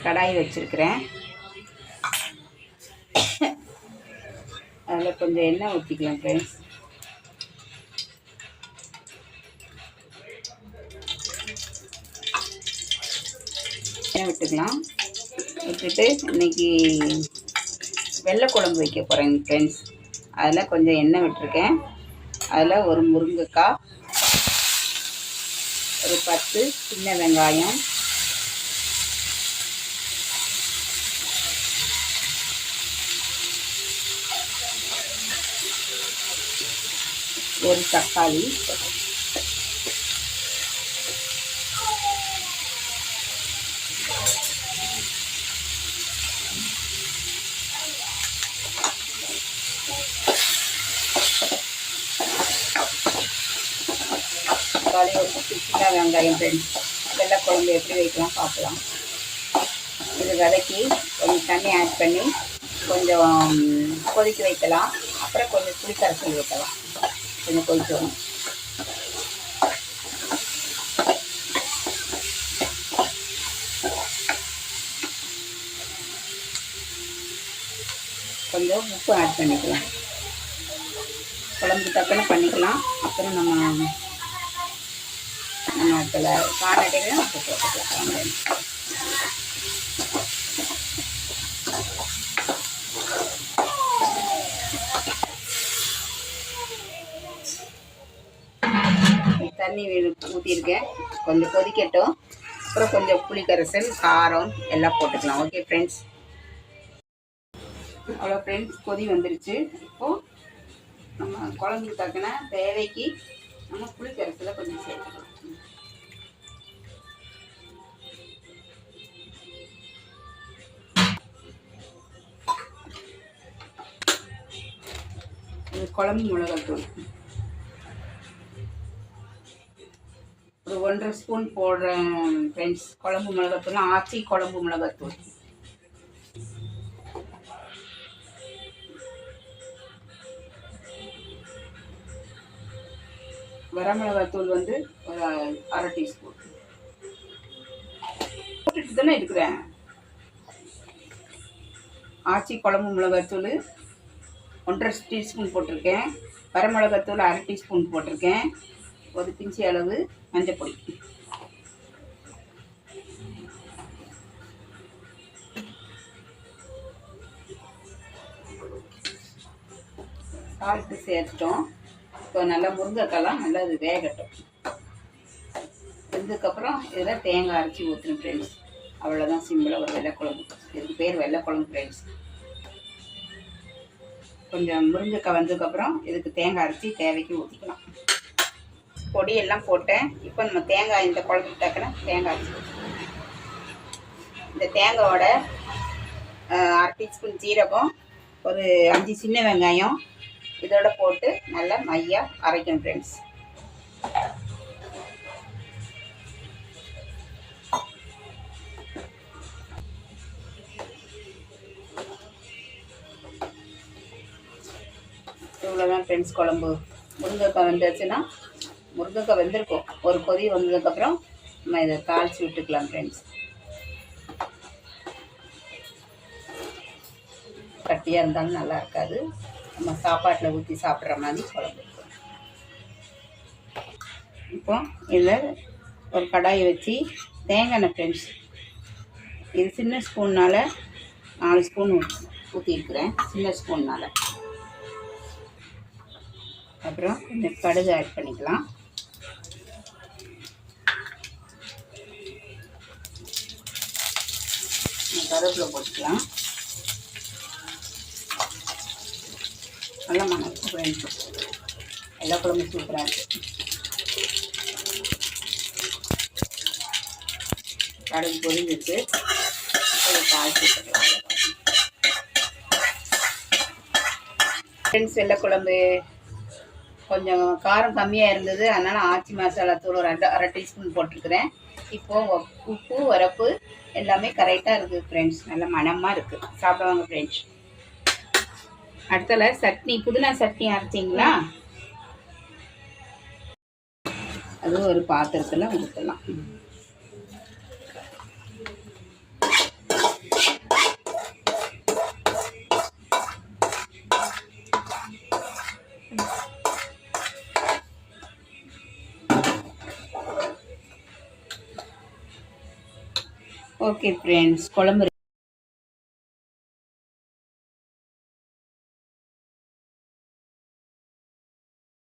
கடாய் வச்சுருக்கிறேன். அதில் கொஞ்சம் எண்ணெய் ஊற்றிக்கலாம் ஃப்ரெண்ட்ஸ். எண்ணெய் விட்டுக்கலாம். விட்டுட்டு இன்றைக்கி வெள்ளை குழம்பு வைக்க போகிறேங்க ஃப்ரெண்ட்ஸ். அதில் கொஞ்சம் எண்ணெய் விட்டுருக்கேன். அதில் ஒரு முருங்கைக்காய், ஒரு 10 சின்ன வெங்காயம், ஒரு தக்காளி, தக்காளி, ஒரு சின்ன வெங்காயம் ஃப்ரெண்ட்ஸ். வெள்ளை குழம்பு எப்படி வைக்கலாம் பார்க்கலாம். இது வதக்கி கொஞ்சம் தண்ணி ஆட் பண்ணி கொஞ்சம் கொதிக்க வைக்கலாம். அப்புறம் கொஞ்சம் புளி கரைசல் வைக்கலாம். கொஞ்சம் கொதிக்கணும். கொஞ்சம் உப்பு ஆட் பண்ணிக்கலாம். குழம்பு தக்கன பண்ணிக்கலாம். அப்புறம் நம்ம அதில் காரட்டையும் உப்பு போட்டுக்கலாம். தண்ணி ஊற்றிருக்கேன். கொஞ்சம் கொதிக்கட்டும். அப்புறம் கொஞ்சம் புளி கரைசல், காரம் எல்லாம் போட்டுக்கலாம். Okay friends. அவ்வளோ ஃப்ரெண்ட்ஸ், கொதி வந்துருச்சு. இப்போது நம்ம குழம்புக்கு தக்கன தேவைக்கு நம்ம புளி கரைசலை கொஞ்சம் சேர்த்துக்கலாம். இது குழம்பு மிளகாத்தூள் ஒரு 1.5 ஸ்பூன் போடுறேன் ஃப்ரெண்ட்ஸ். குழம்பு மிளகாத்தூள் ஆச்சி குழம்பு மிளகாத்தூள். வரமிளகாத்தூள் வந்து ஒரு 1/2 டீஸ்பூன் போட்டுட்டு தானே இருக்கிறேன். ஆச்சி குழம்பு மிளகாத்தூள் 1.5 டீஸ்பூன் போட்டிருக்கேன். வரமிளகாத்தூள் 1/2 டீஸ்பூன் போட்டிருக்கேன். ஒரு பிஞ்சி அளவு மஞ்சப்பொடி. சால்ட்டு சேர்த்துட்டோம். இப்போ நல்லா முருங்கைக்காலாம் நல்லா இது வேகட்டும். வெந்ததுக்கப்புறம் இதில் தேங்காய் அரைச்சி ஊற்றணும் ஃப்ரெண்ட்ஸ். அவ்வளோதான், சிம்பிளாக ஒரு வெள்ளைக்குழம்பு. இதுக்கு பேர் வெள்ளைக்குழம்பு ஃப்ரெண்ட்ஸ். கொஞ்சம் முருங்கைக்காய் வந்ததுக்கப்புறம் இதுக்கு தேங்காய் அரைச்சி தேவைக்கு ஊற்றிக்கலாம். பொடியெல்லாம் போட்டேன். இப்போ நம்ம தேங்காய், இந்த குழம்புக்கு தக்கன தேங்காய் அரைச்சி ஊற்றணும். இந்த தேங்காயோட 1/2 டீஸ்பூன் ஜீரகம், ஒரு 5 சின்ன வெங்காயம் இதோட போட்டு நல்லா மையாக அரைக்கணும் ஃப்ரெண்ட்ஸ். இவ்வளோதான் ஃப்ரெண்ட்ஸ் குழம்பு. முருங்கைக்காய் வந்துச்சுன்னா, முருங்கைக்காய் வெந்திருக்கும். ஒரு கொதி வந்ததுக்கப்புறம் நம்ம இதை தாளித்து விட்டுக்கலாம் ஃப்ரெண்ட்ஸ். கட்டியாக இருந்தாலும் நல்லா இருக்காது. நம்ம சாப்பாட்டில் ஊற்றி சாப்பிட்ற மாதிரி குழம்பு இருக்கும். இப்போ இதில் ஒரு கடாயை வச்சு தேங்காய் எண்ணெய் ஃப்ரெண்ட்ஸ். இது சின்ன ஸ்பூன்னால் 4 ஸ்பூன் ஊற்றிருக்கிறேன். சின்ன ஸ்பூன்னால். அப்புறம் கொஞ்சம் கடுகு ஆட் பண்ணிக்கலாம். கருவேப்பிலை போட்டுக்கலாம். நல்லா மணக்கும் ஃப்ரெண்ட்ஸ். எல்லா குழம்பும் சூப்பராக இருக்குது. கடுகு பொரிஞ்சிட்டு ஒரு தாளிச்சு போட்டுக்கலாம் ஃப்ரெண்ட்ஸ். வெள்ளைக்குழம்பு கொஞ்சம் காரம் கம்மியாக இருந்தது. அதனால் ஆச்சி மசாலா தூள் ஒரு 1/2 டீஸ்பூன் போட்டிருக்கிறேன். இப்போது உப்பு, உரப்பு எல்லாமே கரெக்டாக இருக்குது ஃப்ரெண்ட்ஸ். நல்ல மணமாக இருக்குது. சாப்பிடுவாங்க ஃப்ரெண்ட்ஸ். அடுத்தல சட்னி, புதினா சட்னி அரைச்சிங்களா? அது ஒரு பாத்திரத்தில் ஊற்றலாம். ஓகே ஃப்ரெண்ட்ஸ், குழம்பு